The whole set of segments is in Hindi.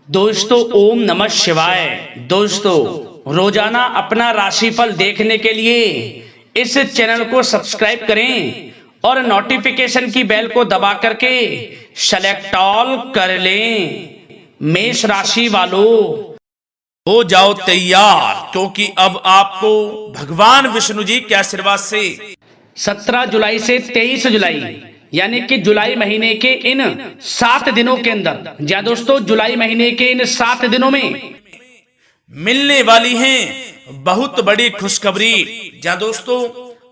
दोस्तों ओम नमः शिवाय। दोस्तों रोजाना अपना राशिफल देखने के लिए इस चैनल को सब्सक्राइब करें और नोटिफिकेशन की बेल को दबा करके सेलेक्ट ऑल कर लें। मेष राशि वालों हो जाओ तैयार, क्योंकि अब आपको भगवान विष्णु जी के आशीर्वाद से 17 जुलाई से 23 जुलाई यानी कि जुलाई महीने के इन 7 दिनों के अंदर, जी दोस्तों, जुलाई महीने के इन 7 दिनों में मिलने वाली हैं बहुत बड़ी खुशखबरी। जहां दोस्तों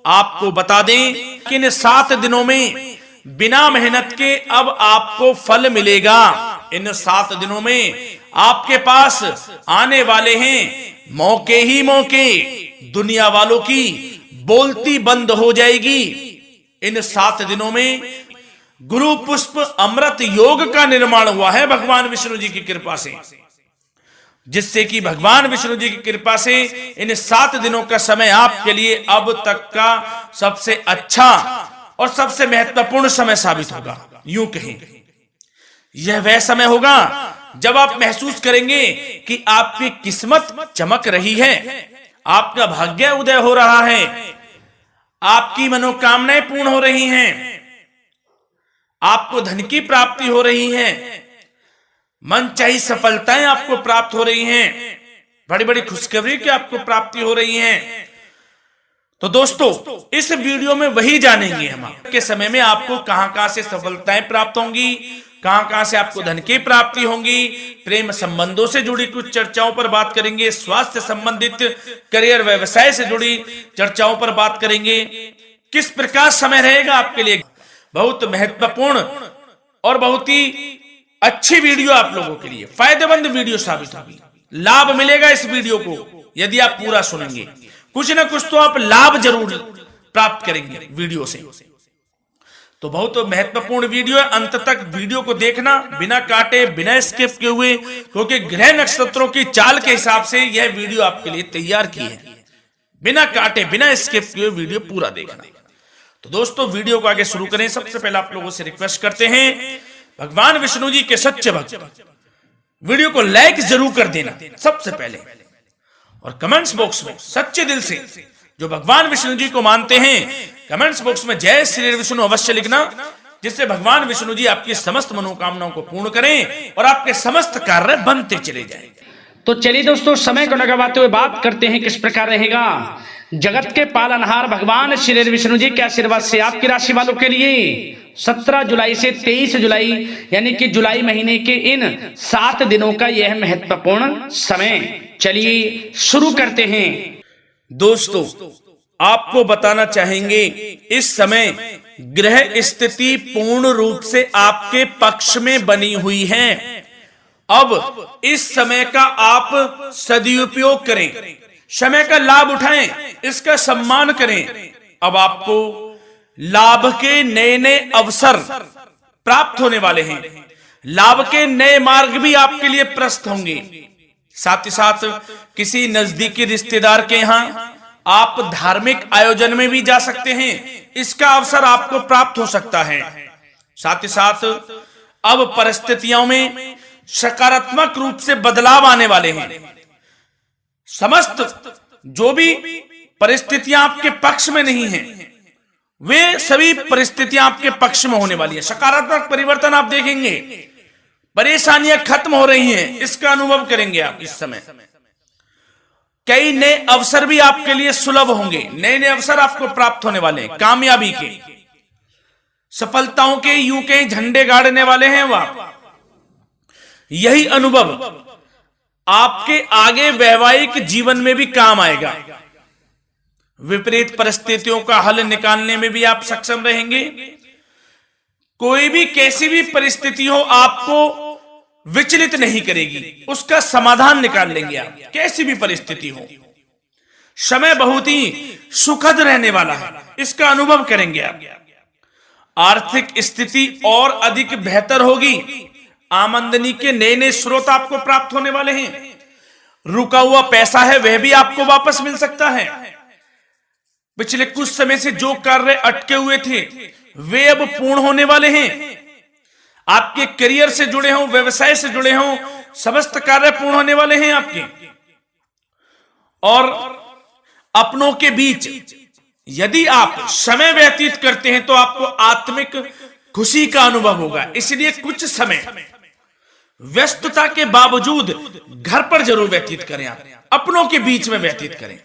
आपको बता दें कि इन 7 दिनों में बिना मेहनत के अब आपको फल मिलेगा। इन 7 दिनों में आपके पास आने वाले हैं मौके ही मौके। दुनिया वालों की बोलती बंद हो जाएगी। इन 7 दिनों में गुरु पुष्प अमृत योग का निर्माण हुआ है भगवान विष्णु जी की कृपा से, जिससे कि भगवान विष्णु जी की कृपा से इन 7 दिनों का समय आपके लिए अब तक का सबसे अच्छा और सबसे महत्वपूर्ण समय साबित होगा। यूं कहें, यह वह समय होगा जब आप महसूस करेंगे कि आपकी किस्मत चमक रही है, आपका भाग्य उदय हो रहा है, आपकी मनोकामनाएं पूर्ण हो रही हैं, आपको धन की प्राप्ति हो रही है, मनचाही सफलताएं आपको प्राप्त हो रही हैं, बड़ी बड़ी खुशखबरी की आपको प्राप्ति हो रही है। तो दोस्तों इस वीडियो में वही जानेंगे हम के समय में आपको कहां से सफलताएं प्राप्त होंगी, कहां से आपको धन की प्राप्ति होंगी, प्रेम संबंधों से जुड़ी कुछ चर्चाओं पर बात करेंगे, स्वास्थ्य संबंधित करियर व्यवसाय से जुड़ी चर्चाओं पर बात करेंगे। किस प्रकार समय रहेगा आपके लिए, बहुत महत्वपूर्ण और बहुत ही अच्छी वीडियो आप लोगों के लिए फायदेमंद वीडियो साबित होगी। लाभ मिलेगा इस वीडियो को यदि आप पूरा सुनेंगे, कुछ ना कुछ तो आप लाभ जरूर प्राप्त करेंगे वीडियो से। तो बहुत महत्वपूर्ण वीडियो है, अंत तक वीडियो को देखना, बिना काटे बिना स्किप किए हुए, क्योंकि ग्रह नक्षत्रों की चाल के हिसाब से यह वीडियो आपके लिए तैयार की है। बिना काटे बिना स्किप किए वीडियो पूरा देखना। तो दोस्तों वीडियो को आगे शुरू करें। सबसे पहले आप लोगों से रिक्वेस्ट करते हैं, भगवान विष्णु जी के सच्चे भक्त वीडियो को लाइक जरूर कर देना सबसे पहले, और कमेंट्स बॉक्स में सच्चे दिल से जो भगवान विष्णु जी को मानते हैं कमेंट्स बॉक्स में जय श्री विष्णु अवश्य लिखना, जिससे भगवान विष्णु जी आपकी समस्त मनोकामनाओं को पूर्ण करें और आपके समस्त कार्य बनते चले जाएं। तो चलिए दोस्तों समय को न गवाते हुए बात करते हैं किस प्रकार रहेगा जगत के पालनहार भगवान श्री विष्णु जी के आशीर्वाद से आपकी राशि वालों के लिए 17 जुलाई से 23 जुलाई यानी कि जुलाई महीने के इन 7 दिनों का यह महत्वपूर्ण समय। चलिए शुरू करते हैं। दोस्तों आपको बताना चाहेंगे इस समय ग्रह स्थिति पूर्ण रूप से आपके पक्ष में बनी हुई है। अब इस समय का आप सदुपयोग करें, समय का लाभ उठाएं, इसका सम्मान करें। अब आपको लाभ के नए नए अवसर प्राप्त होने वाले हैं, लाभ के नए मार्ग भी आपके लिए प्रशस्त होंगे। साथ ही साथ किसी नजदीकी रिश्तेदार के यहां आप धार्मिक आयोजन में भी जा सकते हैं, इसका अवसर आपको प्राप्त हो सकता है। साथ ही साथ अब परिस्थितियों में सकारात्मक रूप से बदलाव आने वाले हैं। समस्त जो भी परिस्थितियां आपके पक्ष में नहीं हैं, वे सभी परिस्थितियां आपके पक्ष में होने वाली है। सकारात्मक परिवर्तन आप देखेंगे, परेशानियां खत्म हो रही हैं, इसका अनुभव करेंगे आप इस समय। कई नए अवसर भी आपके लिए सुलभ होंगे, नए नए अवसर आपको प्राप्त होने वाले हैं, कामयाबी के, सफलताओं के, यूं के झंडे गाड़ने वाले हैं वह। यही अनुभव आपके आगे वैवाहिक जीवन में भी काम आएगा। विपरीत परिस्थितियों का हल निकालने में भी आप सक्षम रहेंगे। कोई भी कैसी भी परिस्थिति हो आपको विचलित नहीं करेगी, उसका समाधान निकाल लेंगे आप, कैसी भी परिस्थिति हो। समय बहुत ही सुखद रहने वाला है, इसका अनुभव करेंगे आप। आर्थिक स्थिति और अधिक बेहतर होगी, आमदनी के नए नए स्रोत आपको प्राप्त होने वाले हैं। रुका हुआ पैसा है वह भी आपको वापस मिल सकता है। पिछले कुछ समय से जो कार्य अटके हुए थे वे अब पूर्ण होने वाले हैं। आपके करियर से जुड़े हों, व्यवसाय से जुड़े हों, समस्त कार्य पूर्ण होने वाले हैं आपके। और अपनों के बीच यदि आप समय व्यतीत करते हैं तो आपको आत्मिक खुशी का अनुभव होगा। इसलिए कुछ समय व्यस्तता के बावजूद घर पर जरूर व्यतीत करें, आप अपनों के बीच में व्यतीत करें।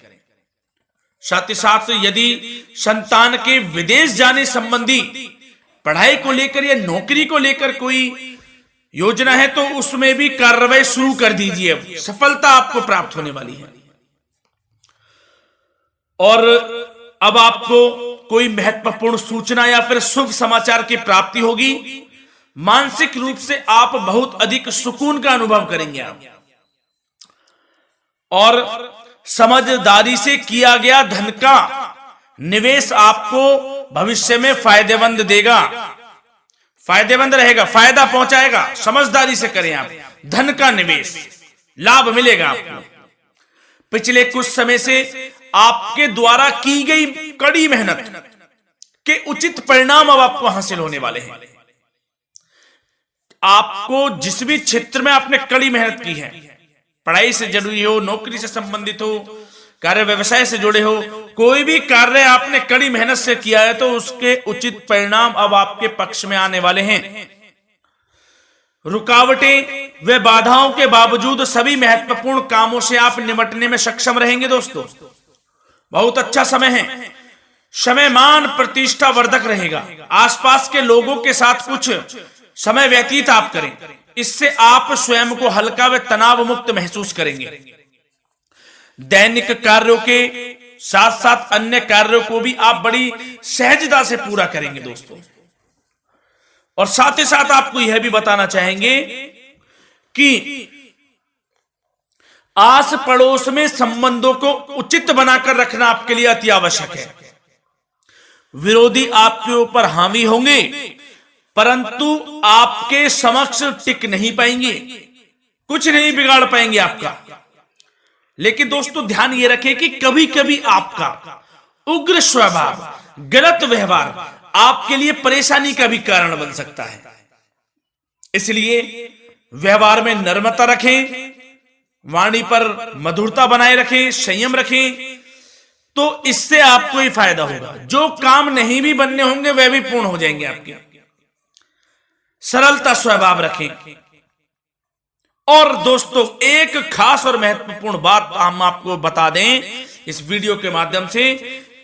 साथ ही साथ यदि संतान के विदेश जाने संबंधी पढ़ाई को लेकर या नौकरी को लेकर कोई योजना है तो उसमें भी कार्रवाई शुरू कर दीजिए, सफलता आपको प्राप्त होने वाली है। और अब आपको कोई महत्वपूर्ण सूचना या फिर शुभ समाचार की प्राप्ति होगी। मानसिक रूप से आप बहुत अधिक सुकून का अनुभव करेंगे आप। और समझदारी से किया गया धन का निवेश आपको भविष्य में फायदेमंद देगा, फायदेमंद रहेगा, फायदा पहुंचाएगा। समझदारी से करें आप, धन का निवेश लाभ मिलेगा आपको। पिछले कुछ समय से आपके द्वारा की गई कड़ी मेहनत के उचित परिणाम अब आपको हासिल होने वाले हैं। आपको जिस भी क्षेत्र में आपने कड़ी मेहनत की है, पढ़ाई से जुड़ी हो, नौकरी से संबंधित हो, कार्य व्यवसाय से जुड़े हो, कोई भी कार्य आपने कड़ी मेहनत से किया है तो उसके उचित परिणाम अब आपके पक्ष में आने वाले हैं। रुकावटें व बाधाओं के बावजूद सभी महत्वपूर्ण कामों से आप निपटने में सक्षम रहेंगे। दोस्तों बहुत अच्छा समय है। समय मान प्रतिष्ठा वर्धक रहेगा। आसपास के लोगों के साथ कुछ समय व्यतीत आप करें, इससे आप स्वयं को हल्का व तनाव मुक्त महसूस करेंगे। दैनिक कार्यों के साथ साथ अन्य कार्यों को भी आप बड़ी सहजता से पूरा करेंगे दोस्तों। और साथ ही साथ आपको यह भी बताना चाहेंगे कि आस पड़ोस में संबंधों को उचित बनाकर रखना आपके लिए अति आवश्यक है। विरोधी आपके ऊपर हावी होंगे परंतु आपके समक्ष टिक नहीं पाएंगे, कुछ नहीं बिगाड़ पाएंगे आपका। लेकिन दोस्तों ध्यान ये रखें कि कभी कभी आपका उग्र स्वभाव, गलत व्यवहार आपके लिए परेशानी का भी कारण बन सकता है। इसलिए व्यवहार में नम्रता रखें, वाणी पर मधुरता बनाए रखें, संयम रखें, तो इससे आपको ही फायदा होगा। जो काम नहीं भी बनने होंगे वह भी पूर्ण हो जाएंगे आपके। सरलता स्वभाव रखें। और दोस्तों एक खास और महत्वपूर्ण बात हम आपको बता दें इस वीडियो के माध्यम से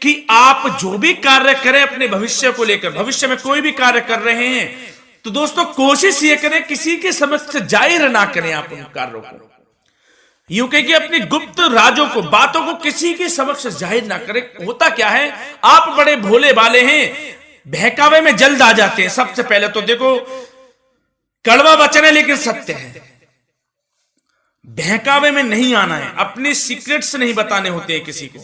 कि आप जो भी कार्य करें अपने भविष्य को लेकर, भविष्य में कोई भी कार्य कर रहे हैं तो दोस्तों कोशिश ये करें किसी के समक्ष जाहिर ना करें आप उन कार्यों को। यूं कह कि अपनी गुप्त राजों को, बातों को किसी के समक्ष जाहिर ना करें। होता क्या है, आप बड़े भोले भाले हैं, बहकावे में जल्द आ जाते हैं। सबसे पहले तो देखो कड़वा वचन है लेकिन सत्य है, बहकावे में नहीं आना है, अपने सीक्रेट्स नहीं बताने होते हैं किसी को।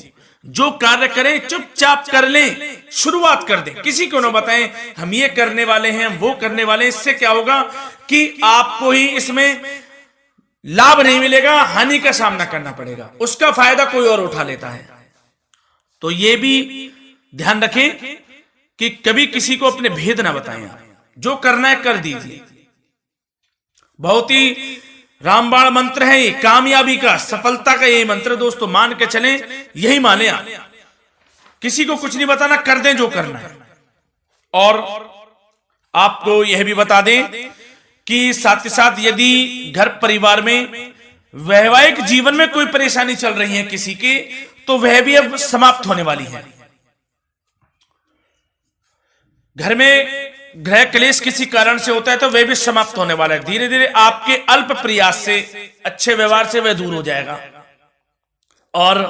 जो कार्य करें चुपचाप कर लें, शुरुआत कर दें, किसी को ना बताएं हम ये करने वाले हैं, वो करने वाले हैं। इससे क्या होगा कि आपको ही इसमें लाभ नहीं मिलेगा, हानि का सामना करना पड़ेगा, उसका फायदा कोई और उठा लेता है। तो ये भी ध्यान रखें कि कभी किसी को अपने भेद ना बताएं, जो करना है कर दीजिए। बहुत ही रामबाण मंत्र है ये, कामयाबी का, सफलता का यही मंत्र दोस्तों, मान के चलें, यही माने आप। किसी को कुछ नहीं बताना, कर दें जो करना है। और आपको यह भी बता दें कि साथ ही साथ यदि घर परिवार में वैवाहिक जीवन में कोई परेशानी चल रही है किसी के, तो वह भी अब समाप्त होने वाली है। घर में गृह क्लेश किसी कारण से होता है तो वह भी समाप्त होने वाला है। धीरे धीरे आपके अल्प प्रयास से, अच्छे व्यवहार से वह दूर हो जाएगा। और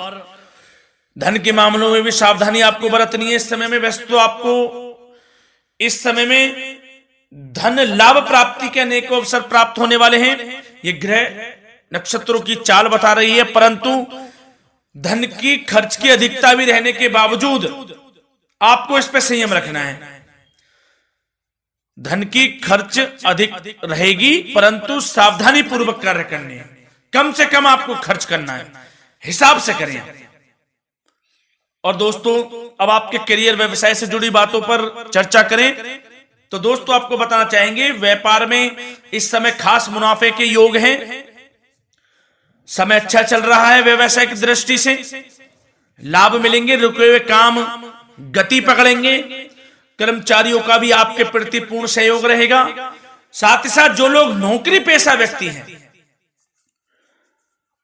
धन के मामलों में भी सावधानी आपको बरतनी है इस समय में। वैसे तो आपको इस समय में धन लाभ प्राप्ति के अनेक अवसर प्राप्त होने वाले हैं, ये ग्रह नक्षत्रों की चाल बता रही है। परंतु धन की खर्च की अधिकता भी रहने के बावजूद आपको इस पर संयम रखना है। धन की खर्च अधिक रहेगी परंतु सावधानी पूर्वक कार्य करने हैं, कम से कम आपको खर्च करना है, हिसाब से करें। और दोस्तों अब आपके करियर व्यवसाय से जुड़ी बातों पर चर्चा करें तो दोस्तों आपको बताना चाहेंगे व्यापार में इस समय खास मुनाफे के योग हैं। समय अच्छा चल रहा है व्यवसाय की दृष्टि से, लाभ मिलेंगे, रुके हुए काम गति पकड़ेंगे, कर्मचारियों का भी आपके प्रति पूर्ण सहयोग रहेगा। साथ ही साथ जो लोग नौकरी पेशा व्यक्ति हैं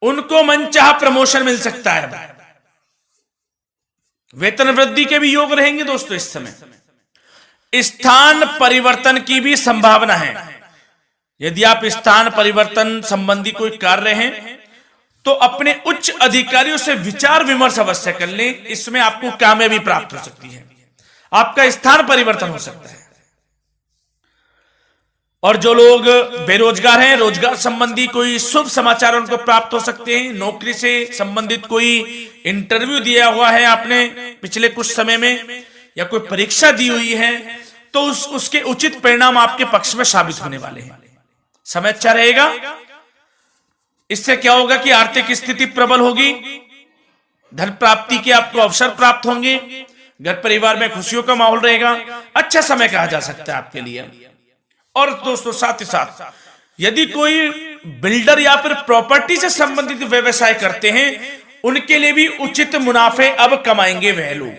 उनको मनचाहा प्रमोशन मिल सकता है, वेतन वृद्धि के भी योग रहेंगे दोस्तों। इस समय स्थान परिवर्तन की भी संभावना है। यदि आप स्थान परिवर्तन संबंधी कोई कार्य हैं तो अपने उच्च अधिकारियों से विचार विमर्श अवश्य कर लें, इसमें आपको कामयाबी प्राप्त हो सकती है, आपका स्थान परिवर्तन हो सकता है। और जो लोग बेरोजगार हैं, रोजगार संबंधी कोई शुभ समाचार उनको प्राप्त हो सकते हैं। नौकरी से संबंधित कोई इंटरव्यू दिया हुआ है आपने पिछले कुछ समय में, या कोई परीक्षा दी हुई है, तो उसके उचित परिणाम आपके पक्ष में साबित होने वाले हैं। समय अच्छा रहेगा। इससे क्या होगा कि आर्थिक स्थिति प्रबल होगी, धन प्राप्ति के आपको अवसर प्राप्त होंगे, घर परिवार में खुशियों का माहौल रहेगा। अच्छा समय कहा जा सकता है आपके लिए। और दोस्तों साथ ही साथ यदि कोई बिल्डर या फिर प्रॉपर्टी से संबंधित व्यवसाय करते हैं, उनके लिए भी उचित मुनाफे अब कमाएंगे वह लोग।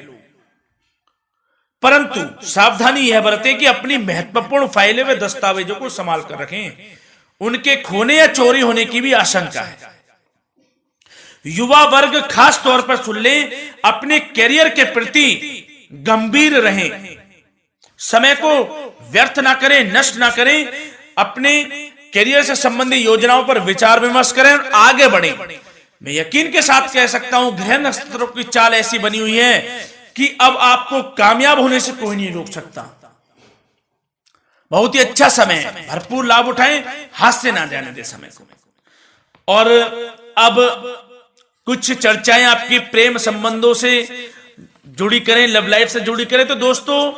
परंतु सावधानी यह बरतें कि अपनी महत्वपूर्ण फाइलें व दस्तावेजों को संभाल कर रखें, उनके खोने या चोरी होने की भी आशंका है। युवा वर्ग खास तौर पर सुन लें, अपने कैरियर के प्रति गंभीर रहें, समय को व्यर्थ ना करें, नष्ट ना करें, अपने कैरियर से संबंधित योजनाओं पर विचार विमर्श करें और आगे बढ़ें। मैं यकीन के साथ कह सकता हूं, ग्रह नक्षत्रों की चाल ऐसी बनी हुई है कि अब आपको कामयाब होने से कोई नहीं रोक सकता। बहुत ही अच्छा समय है, भरपूर लाभ उठाएं, हाथ से ना जाने दे समय को। और अब कुछ चर्चाएं आपकी प्रेम संबंधों से जुड़ी करें, लव लाइफ से जुड़ी करें। तो दोस्तों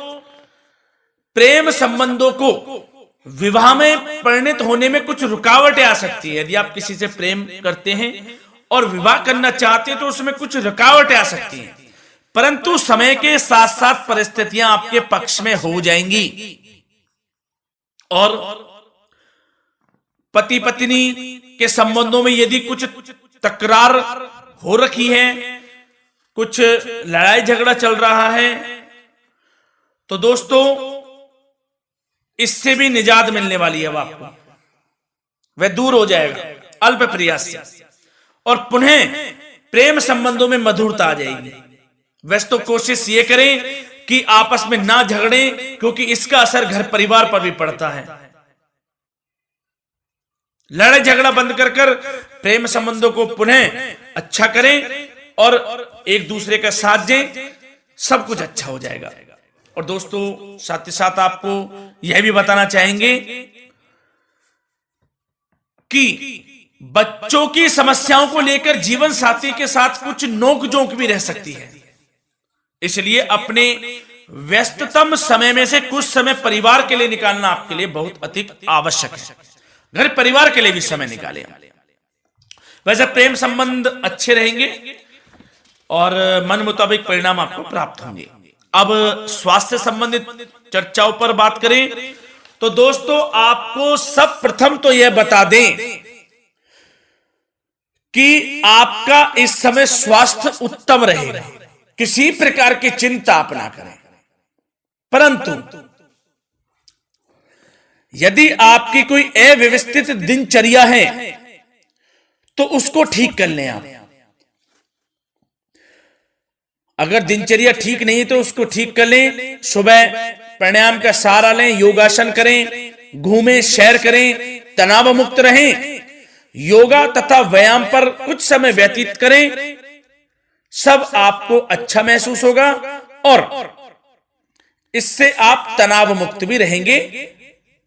प्रेम संबंधों को विवाह में परिणत होने में कुछ रुकावटें आ सकती है। यदि आप किसी से प्रेम करते हैं और विवाह करना चाहते हैं तो उसमें कुछ रुकावटें आ सकती हैं, परंतु समय के साथ साथ परिस्थितियां आपके पक्ष में हो जाएंगी। और पति पत्नी के संबंधों में यदि कुछ तकरार हो रखी है, कुछ लड़ाई झगड़ा चल रहा है, तो दोस्तों इससे भी निजात मिलने वाली है। अब आपको वह दूर हो जाएगा अल्प प्रयास से, और पुनः प्रेम संबंधों में मधुरता आ जाएगी। वैसे तो कोशिश ये करें कि आपस में ना झगड़ें, क्योंकि इसका असर घर परिवार पर भी पड़ता है। लड़ाई झगड़ा बंद कर प्रेम संबंधों को पुनः अच्छा करें और एक दूसरे का साथ दें, सब कुछ अच्छा हो जाएगा। और दोस्तों साथ ही साथ आपको यह भी बताना चाहेंगे कि बच्चों की समस्याओं को लेकर जीवन साथी के साथ कुछ नोकझोंक भी रह सकती है। इसलिए अपने व्यस्ततम समय में से कुछ समय परिवार के लिए निकालना आपके लिए बहुत अधिक आवश्यक है। घर परिवार के लिए भी समय निकालें। वैसे प्रेम संबंध अच्छे रहेंगे और मन मुताबिक परिणाम आपको प्राप्त होंगे। अब स्वास्थ्य संबंधित चर्चाओं पर बात करें तो दोस्तों आपको सब प्रथम तो यह बता दें कि आपका इस समय स्वास्थ्य उत्तम रहेगा, किसी प्रकार की चिंता आप ना करें। परंतु यदि आपकी कोई अव्यवस्थित दिनचर्या है तो उसको ठीक कर लें आप। अगर दिनचर्या ठीक नहीं है तो उसको ठीक कर लें। सुबह प्राणायाम का सहारा लें, योगासन करें, घूमें, सैर करें, तनाव मुक्त रहें, योगा तथा व्यायाम पर कुछ समय व्यतीत करें। सब आपको अच्छा महसूस होगा और इससे आप तनाव मुक्त भी रहेंगे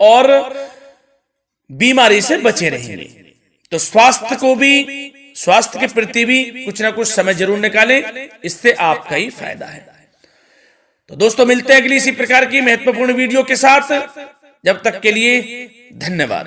और बीमारी से बचे रहेंगे। तो स्वास्थ्य के प्रति भी कुछ ना कुछ समय जरूर निकालें, इससे आपका ही फायदा है। तो दोस्तों मिलते हैं अगली इसी प्रकार की महत्वपूर्ण वीडियो के साथ। जब तक के लिए धन्यवाद।